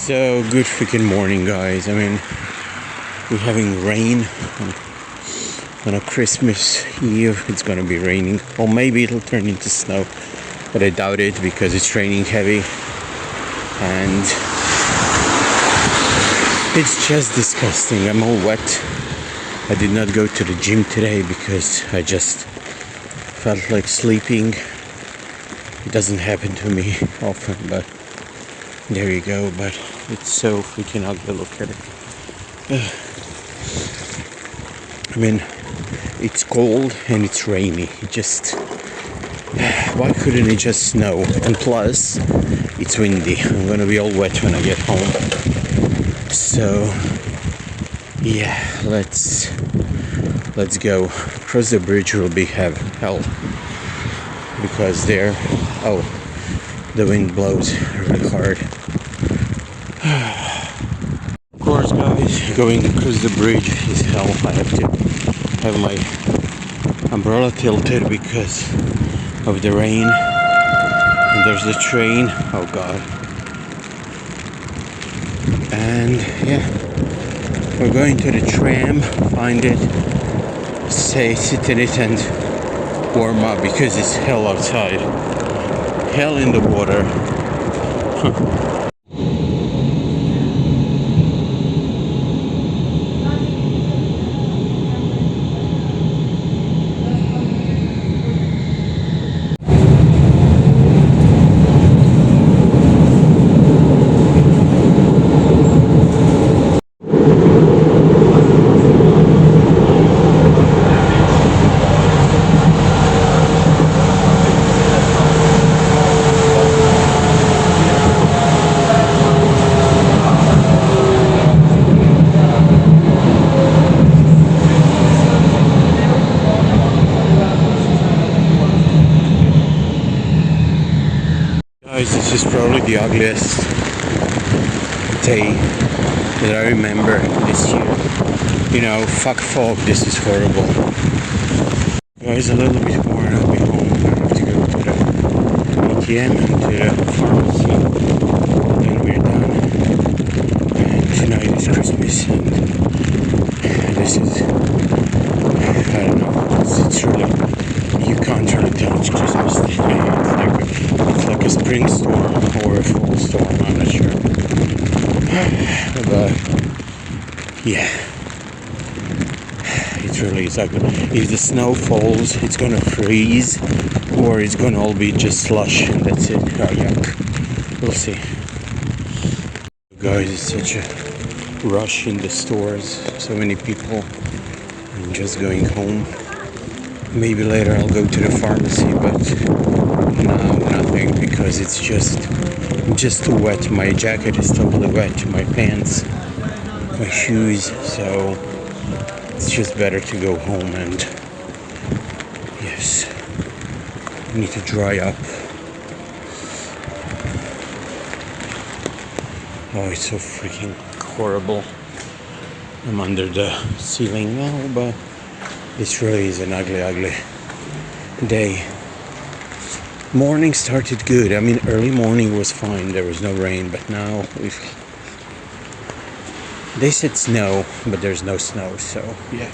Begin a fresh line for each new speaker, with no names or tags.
So good freaking morning, guys. I mean, we're having rain on a Christmas Eve. It's gonna be raining, or maybe it'll turn into snow, but I doubt it because it's raining heavy and it's just disgusting. I'm all wet. I did not go to the gym today because I just felt like sleeping. It doesn't happen to me often, but there you go. But it's so freaking ugly. Look at it. I mean, it's cold and it's rainy. It just, why couldn't it just snow? And plus, it's windy. I'm gonna be all wet when I get home. So yeah, let's go. Across the bridge will be hell because there, the wind blows really hard. Of course, guys, going across the bridge is hell. I have to have my umbrella tilted because of the rain. And there's the train. Oh god. And yeah, we're going to the tram, find it, sit in it and warm up because it's hell outside. Hell in the water. Guys, this is probably the ugliest day that I remember this year. You know, fuck fog, this is horrible. Guys, a little bit more and I'll be home. I have to go to the ATM and to the pharmacy. Then we're done. And tonight is Christmas and this is, I don't know, it's really, you can't really tell it's Christmas Day. It's like a spring storm or a fall storm, I'm not sure. But yeah, it really is ugly. If the snow falls, it's gonna freeze, or it's gonna all be just slush, and that's it. Oh, yuck. We'll see. Guys, it's such a rush in the stores. So many people. I'm just going home. Maybe later I'll go to the pharmacy, but no, nothing, because it's just too wet. My jacket is totally wet, my pants, my shoes, so it's just better to go home and yes, I need to dry up. Oh, it's so freaking horrible. I'm under the ceiling now, but this really is an ugly day. Morning started good. I mean, early morning was fine. There was no rain, but now they said snow, but there's no snow, so yeah.